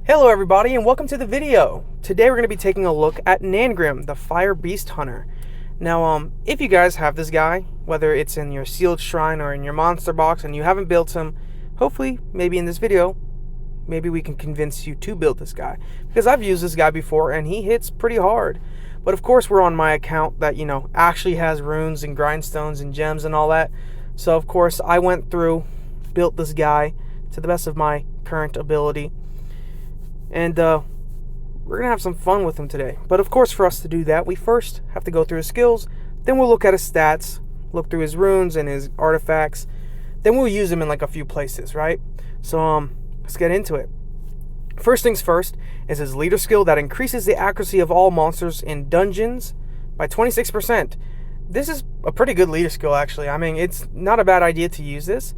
Hello everybody and welcome to the video. Today we're going to be taking a look at Nangrim, the Fire Beast Hunter. Now, if you guys have this guy, whether it's in your sealed shrine or in your monster box and you haven't built him, hopefully, maybe in this video, maybe we can convince you to build this guy. Because I've used this guy before and he hits pretty hard. But of course we're on my account that, actually has runes and grindstones and gems and all that. So of course I went through, built this guy to the best of my current ability. And we're going to have some fun with him today. But of course, for us to do that, we first have to go through his skills. Then we'll look at his stats, look through his runes and his artifacts. Then we'll use him in like a few places, right? So let's get into it. First things first is his leader skill that increases the accuracy of all monsters in dungeons by 26%. This is a pretty good leader skill, actually. I mean, it's not a bad idea to use this.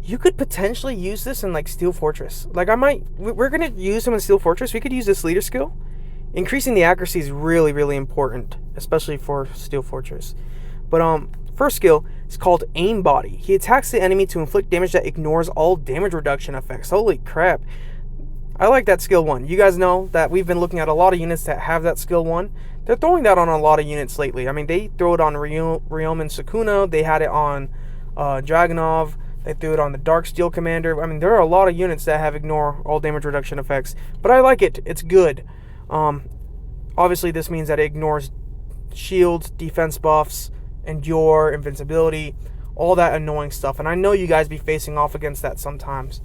You could potentially use this in like Steel Fortress. Like we're going to use him in Steel Fortress. We could use this leader skill. Increasing the accuracy is really, really important, especially for Steel Fortress. But first skill is called Aim Body. He attacks the enemy to inflict damage that ignores all damage reduction effects. Holy crap. I like that skill 1. You guys know that we've been looking at a lot of units that have that skill 1. They're throwing that on a lot of units lately. I mean, they throw it on Realm and Sukuna. They had it on Dragunov. They threw it on the Dark Steel Commander. I mean, there are a lot of units that have ignore all damage reduction effects. But I like it. It's good. Obviously, this means that it ignores shields, defense buffs, endure, invincibility, all that annoying stuff. And I know you guys be facing off against that sometimes.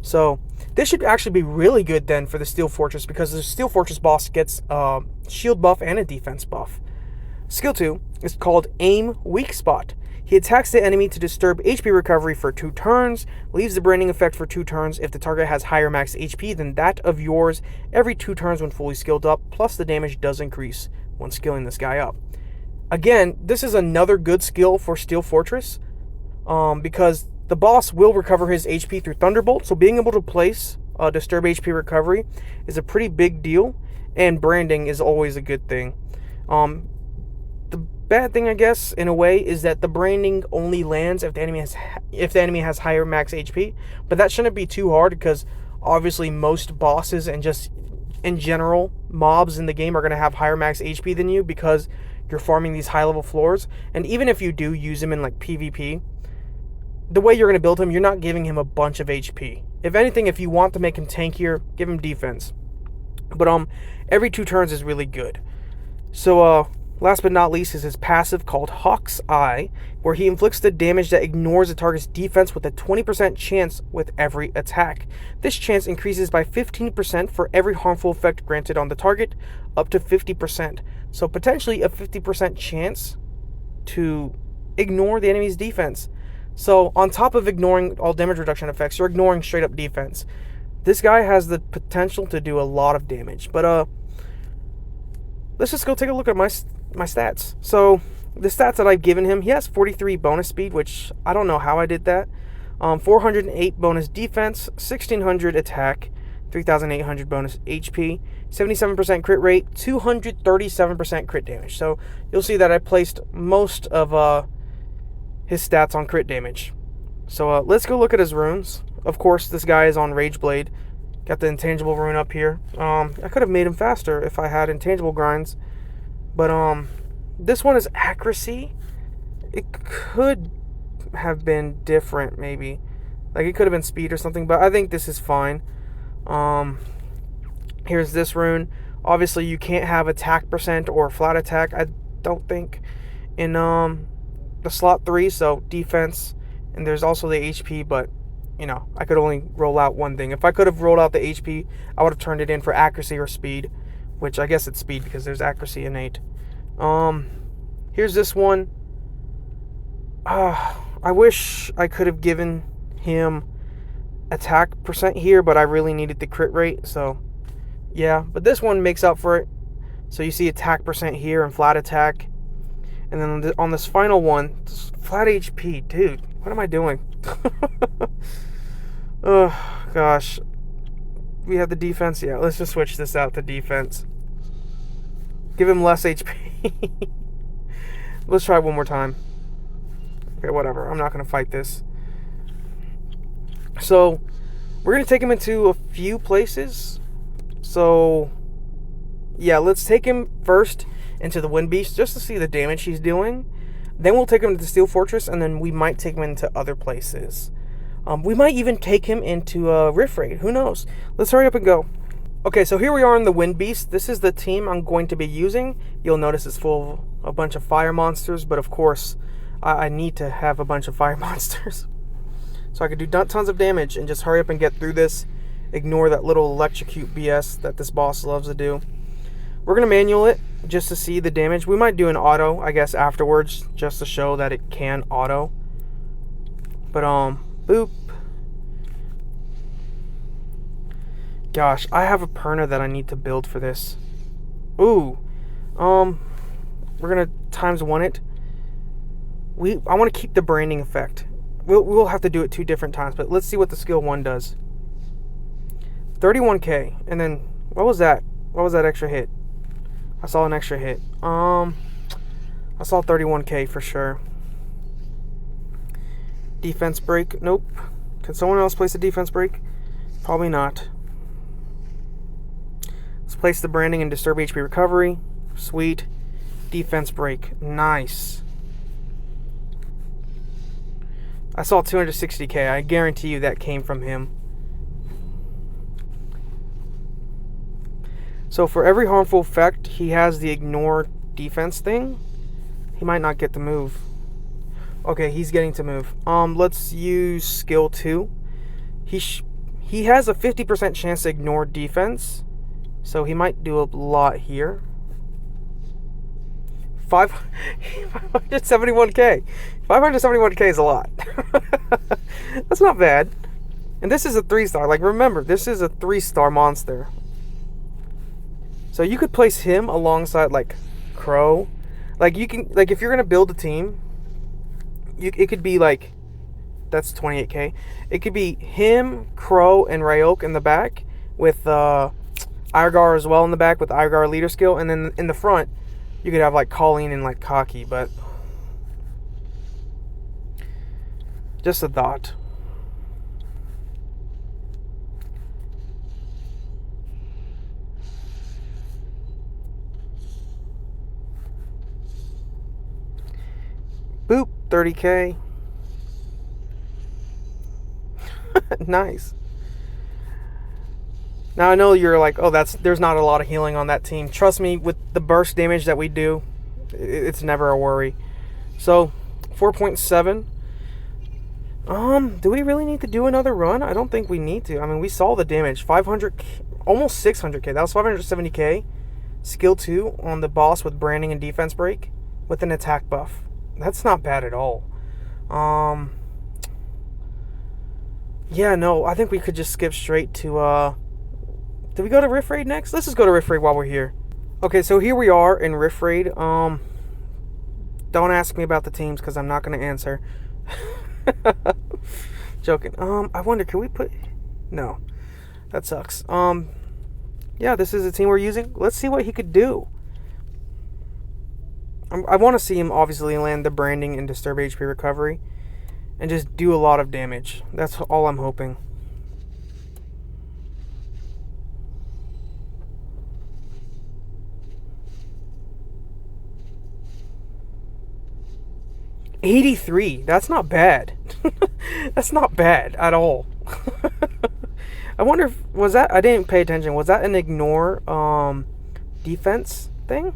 So this should actually be really good then for the Steel Fortress, because the Steel Fortress boss gets a shield buff and a defense buff. Skill 2 is called Aim Weak Spot. He attacks the enemy to disturb HP recovery for 2 turns, leaves the branding effect for 2 turns if the target has higher max HP than that of yours every 2 turns when fully skilled up, plus the damage does increase when skilling this guy up. Again, this is another good skill for Steel Fortress, because the boss will recover his HP through Thunderbolt, so being able to place disturb HP recovery is a pretty big deal, and branding is always a good thing. Bad thing, I guess, in a way, is that the branding only lands if the enemy has higher max HP. But that shouldn't be too hard, because obviously most bosses and just in general mobs in the game are going to have higher max HP than you, because you're farming these high level floors. And even if you do use him in like PvP, the way you're going to build him, you're not giving him a bunch of HP. If anything, if you want to make him tankier, give him defense. But every 2 turns is really good. So last but not least is his passive called Hawk's Eye, where he inflicts the damage that ignores the target's defense with a 20% chance with every attack. This chance increases by 15% for every harmful effect granted on the target, up to 50%. So potentially a 50% chance to ignore the enemy's defense. So on top of ignoring all damage reduction effects, you're ignoring straight up defense. This guy has the potential to do a lot of damage. But let's just go take a look at my stats. So the stats that I've given him, he has 43 bonus speed, which I don't know how I did that. 408 bonus defense, 1600 attack, 3800 bonus HP, 77% crit rate, 237% crit damage. So you'll see that I placed most of his stats on crit damage. So let's go look at his runes. Of course, this guy is on Rage Blade. Got the intangible rune up here. I could have made him faster if I had intangible grinds. But this one is accuracy. It could have been different, maybe. Like it could have been speed or something, but I think this is fine. Here's this rune. Obviously you can't have attack percent or flat attack, I don't think, in the slot 3, so defense, and there's also the HP, but I could only roll out one thing. If I could have rolled out the HP, I would have turned it in for accuracy or speed, which I guess it's speed because there's accuracy innate. Here's this one. I wish I could have given him attack percent here, but I really needed the crit rate, so yeah. But this one makes up for it. So you see attack percent here and flat attack. And then on this final one, flat HP. Dude, what am I doing? Oh, gosh. We have the defense. Yeah, let's just switch this out to defense. Give him less HP. Let's try one more time. Okay, whatever. I'm not going to fight this. So, we're going to take him into a few places. So, yeah, let's take him first into the Wind Beast just to see the damage he's doing. Then we'll take him to the Steel Fortress, and then we might take him into other places. We might even take him into Rift Raid. Who knows? Let's hurry up and go. Okay, so here we are in the Wind Beast. This is the team I'm going to be using. You'll notice it's full of a bunch of fire monsters, but of course, I need to have a bunch of fire monsters. So I could do tons of damage and just hurry up and get through this. Ignore that little electrocute BS that this boss loves to do. We're going to manual it just to see the damage. We might do an auto, I guess, afterwards, just to show that it can auto. But, boop. Gosh, I have a Perna that I need to build for this. Ooh. We're going to ×1 it. I want to keep the branding effect. We'll have to do it 2 different times, but let's see what the skill 1 does. 31k, and then, what was that? What was that extra hit? I saw an extra hit. I saw 31k for sure. Defense break, nope. Can someone else place a defense break? Probably not. Let's place the branding and disturb HP recovery. Sweet. Defense break, nice. I saw 260k, I guarantee you that came from him. So for every harmful effect, he has the ignore defense thing. He might not get to move. Okay, he's getting to move. Let's use skill 2. He has a 50% chance to ignore defense, so he might do a lot here. 571k. 571k is a lot. That's not bad. And this is a 3-star. Like, remember, this is a 3-star monster. So you could place him alongside, like, Crow. Like, you can, like, if you're going to build a team, it could be, like, that's 28k. It could be him, Crow, and Ryok in the back, with Igar as well in the back with Igar leader skill. And then in the front, you could have, like, Colleen and, like, Kaki, but just a thought. Boop, 30k. Nice. Now I know you're like, oh, there's not a lot of healing on that team. Trust me, with the burst damage that we do, it's never a worry. So, 4.7. Do we really need to do another run? I don't think we need to. I mean, we saw the damage. 500, almost 600k. That was 570k. Skill 2 on the boss with branding and defense break with an attack buff. That's not bad at all. Yeah, no, I think we could just skip straight to, did we go to Rift Raid next? Let's just go to Rift Raid while we're here. Okay, so here we are in Rift Raid. Don't ask me about the teams because I'm not going to answer. Joking. I wonder, can we put... No, that sucks. Yeah, this is the team we're using. Let's see what he could do. I want to see him obviously land the branding and disturb HP recovery and just do a lot of damage. That's all I'm hoping. $83. That's not bad. That's not bad at all. I wonder if was that, I didn't pay attention. Was that an ignore defense thing?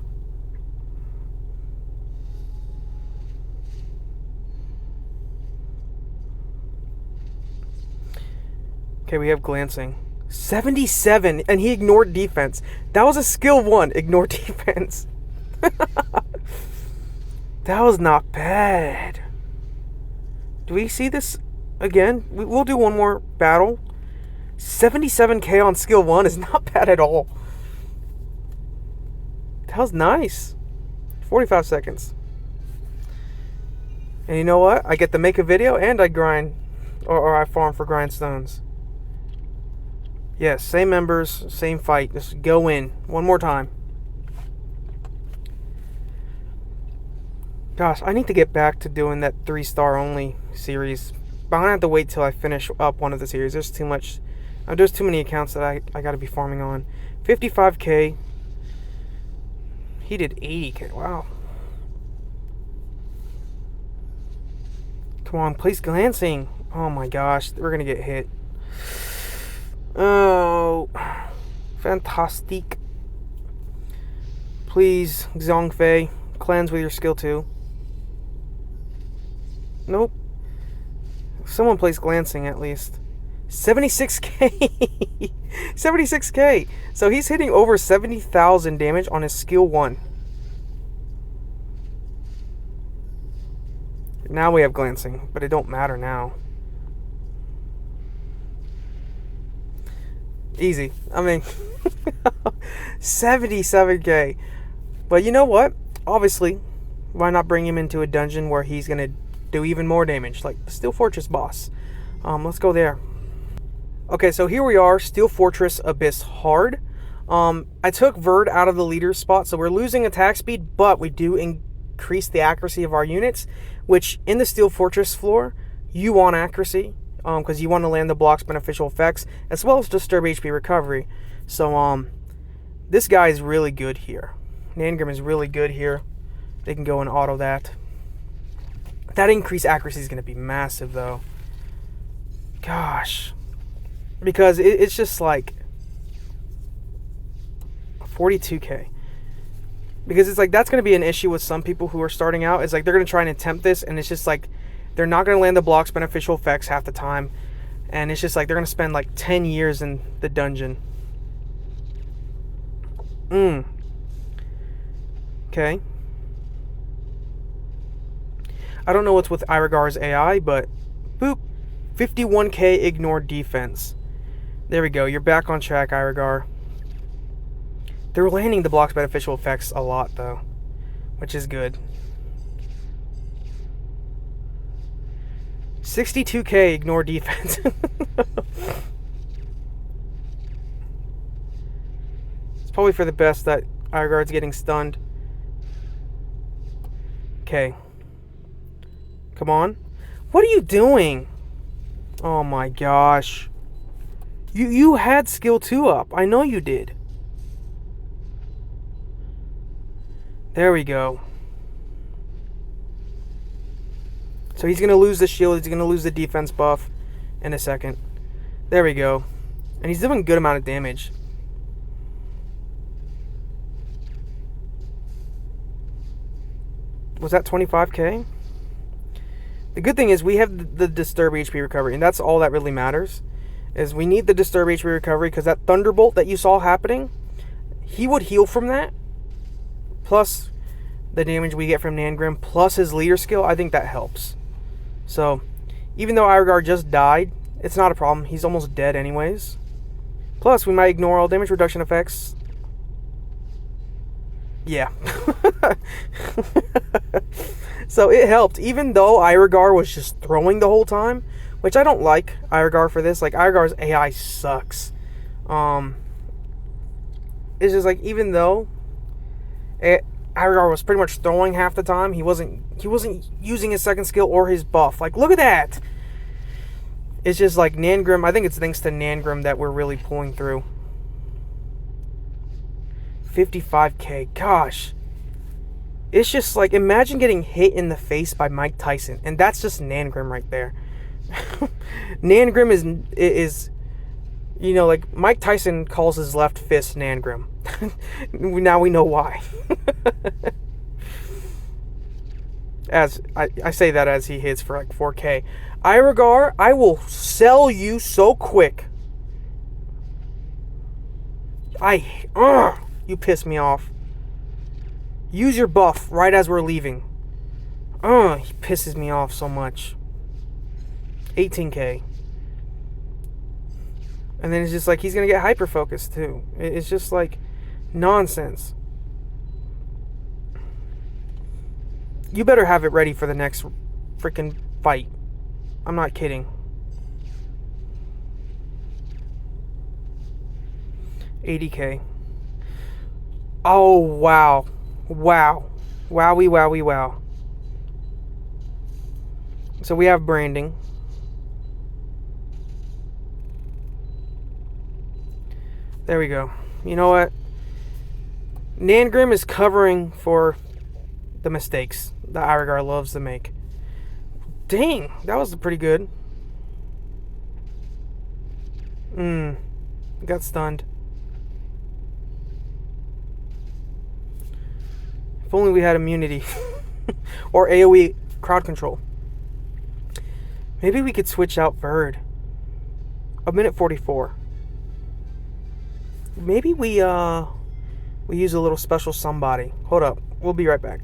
Okay, we have glancing. 77, and he ignored defense. That was a skill 1, ignore defense. That was not bad. Do we see this again? We'll do one more battle. 77k on skill 1 is not bad at all. That was nice. 45 seconds. And you know what? I get to make a video and I grind, or I farm for grindstones. Yes, same members, same fight. Just go in. One more time. Gosh, I need to get back to doing that 3-star only series. But I'm going to have to wait till I finish up one of the series. There's too much There's too many accounts that I gotta be farming on. 55k. He did 80k. Wow. Come on, place glancing. Oh my gosh, we're gonna get hit. Oh, fantastic. Please, Zhongfei, cleanse with your skill 2. Nope. Someone plays glancing at least. 76k. 76k. So he's hitting over 70,000 damage on his skill 1. Now we have glancing, but it don't matter now. Easy. I mean, 77k. But you know what? Obviously, why not bring him into a dungeon where he's going to do even more damage, like the Steel Fortress boss. Let's go there. Okay, so here we are, Steel Fortress Abyss Hard. I took Verd out of the leader spot, so we're losing attack speed, but we do increase the accuracy of our units, which in the Steel Fortress floor, you want accuracy, because you want to land the block's beneficial effects, as well as disturb HP recovery. So, this guy is really good here. Nangrim is really good here. They can go and auto that. That increased accuracy is going to be massive, though. Gosh. Because it's just like 42k. Because it's like, that's going to be an issue with some people who are starting out. It's like they're going to try and attempt this, and it's just like they're not going to land the block's beneficial effects half the time. And it's just like they're going to spend like 10 years in the dungeon. Okay. I don't know what's with Iragar's AI, but boop. 51k ignore defense. There we go. You're back on track, Iragar. They're landing the block's beneficial effects a lot, though, which is good. 62k ignore defense. It's probably for the best that Iragar's getting stunned. Okay. Come on. What are you doing? Oh my gosh. You had skill 2 up. I know you did. There we go. So he's going to lose the shield. He's going to lose the defense buff in a second. There we go. And he's doing a good amount of damage. Was that 25k? The good thing is we have the disturb HP recovery, and that's all that really matters. Is we need the disturb HP recovery, because that thunderbolt that you saw happening, he would heal from that. Plus the damage we get from Nangrim, plus his leader skill, I think that helps. So even though Iragar just died, it's not a problem. He's almost dead anyways. Plus we might ignore all damage reduction effects. Yeah. So it helped, even though Iragar was just throwing the whole time, which I don't like Iragar for this. Like, Iragar's AI sucks. It's just like, even though Iragar was pretty much throwing half the time, he wasn't using his second skill or his buff. Like, look at that. It's just like Nangrim. I think it's thanks to Nangrim that we're really pulling through. 55k. Gosh. It's just like, imagine getting hit in the face by Mike Tyson. And that's just Nangrim right there. Nangrim is, you know, like Mike Tyson calls his left fist Nangrim. Now we know why. As I say that as he hits for like 4k. Iragar, I will sell you so quick. You piss me off. Use your buff right as we're leaving. He pisses me off so much. 18k. And then it's just like he's going to get hyper-focused too. It's just like nonsense. You better have it ready for the next freaking fight. I'm not kidding. 80k. Oh, wow. Wow. Wowie, wowie, wow. So we have branding. There we go. You know what? Nangrim is covering for the mistakes that Iragar loves to make. Dang, that was pretty good. Got stunned. If only we had immunity. Or AoE crowd control. Maybe we could switch out Verd. A minute 44. Maybe we use a little special somebody. Hold up. We'll be right back.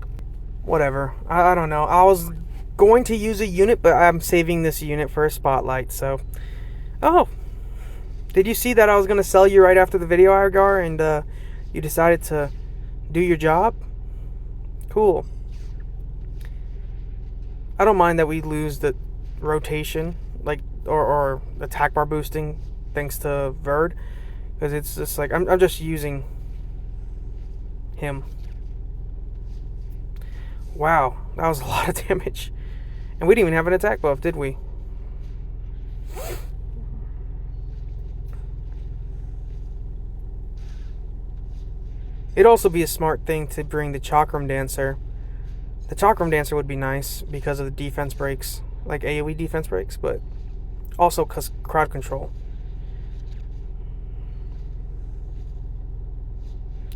Whatever. I don't know. I was going to use a unit, but I'm saving this unit for a spotlight, so... Oh! Did you see that I was going to sell you right after the video, Iragar, and you decided to do your job? Cool. I don't mind that we lose the rotation, like, or attack bar boosting thanks to Verd, because it's just like, I'm just using him. Wow, that was a lot of damage. And we didn't even have an attack buff, did we? It'd also be a smart thing to bring the Chakram Dancer. The Chakram Dancer would be nice because of the defense breaks, like AoE defense breaks, but also because crowd control.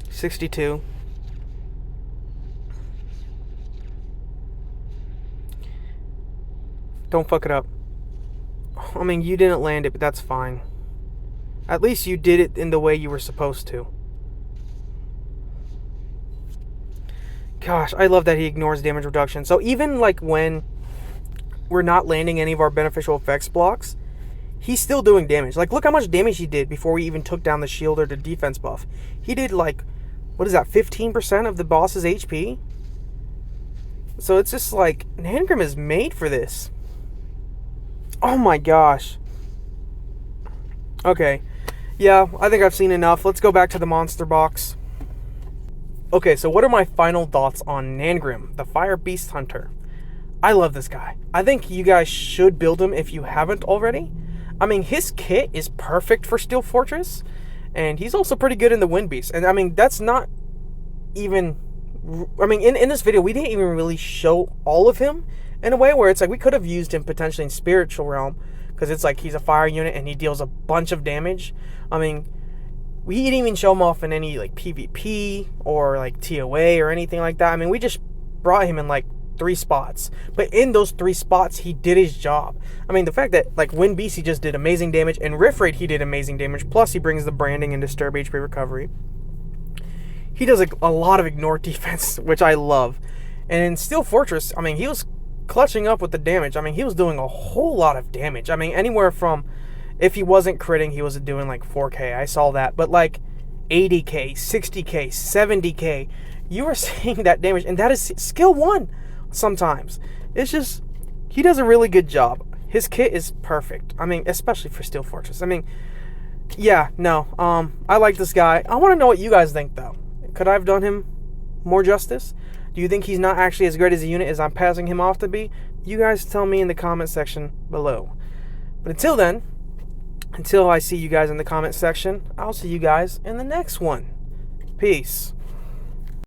62. Don't fuck it up. I mean, you didn't land it, but that's fine. At least you did it in the way you were supposed to. Gosh, I love that he ignores damage reduction. So even like when we're not landing any of our beneficial effects blocks, he's still doing damage. Like, look how much damage he did before we even took down the shield or the defense buff. He did like, what is that, 15% of the boss's HP? So it's just like, Nangrim is made for this. Oh my gosh. Okay. Yeah, I think I've seen enough. Let's go back to the monster box. Okay, so what are my final thoughts on Nangrim, the Fire Beast Hunter? I love this guy. I think you guys should build him if you haven't already. I mean, his kit is perfect for Steel Fortress, and he's also pretty good in the Wind Beast. And I mean, that's not even... I mean, in this video, we didn't even really show all of him in a way where it's like we could have used him potentially in Spiritual Realm, because it's like he's a fire unit and he deals a bunch of damage. I mean... We didn't even show him off in any, like, PvP or, like, TOA or anything like that. I mean, we just brought him in, like, 3 spots. But in those 3 spots, he did his job. I mean, the fact that, like, Wind Beast, he just did amazing damage. And Rift Raid, he did amazing damage. Plus, he brings the branding and Disturb HP recovery. He does, like, a lot of ignore defense, which I love. And in Steel Fortress, I mean, he was clutching up with the damage. I mean, he was doing a whole lot of damage. I mean, anywhere from... If he wasn't critting, he was doing like 4K. I saw that. But like 80K, 60K, 70K, you are seeing that damage. And that is skill 1 sometimes. It's just, he does a really good job. His kit is perfect. I mean, especially for Steel Fortress. I mean, yeah, no. I like this guy. I want to know what you guys think, though. Could I have done him more justice? Do you think he's not actually as great as a unit as I'm passing him off to be? You guys tell me in the comment section below. But until then... Until I see you guys in the comment section, I'll see you guys in the next one. Peace.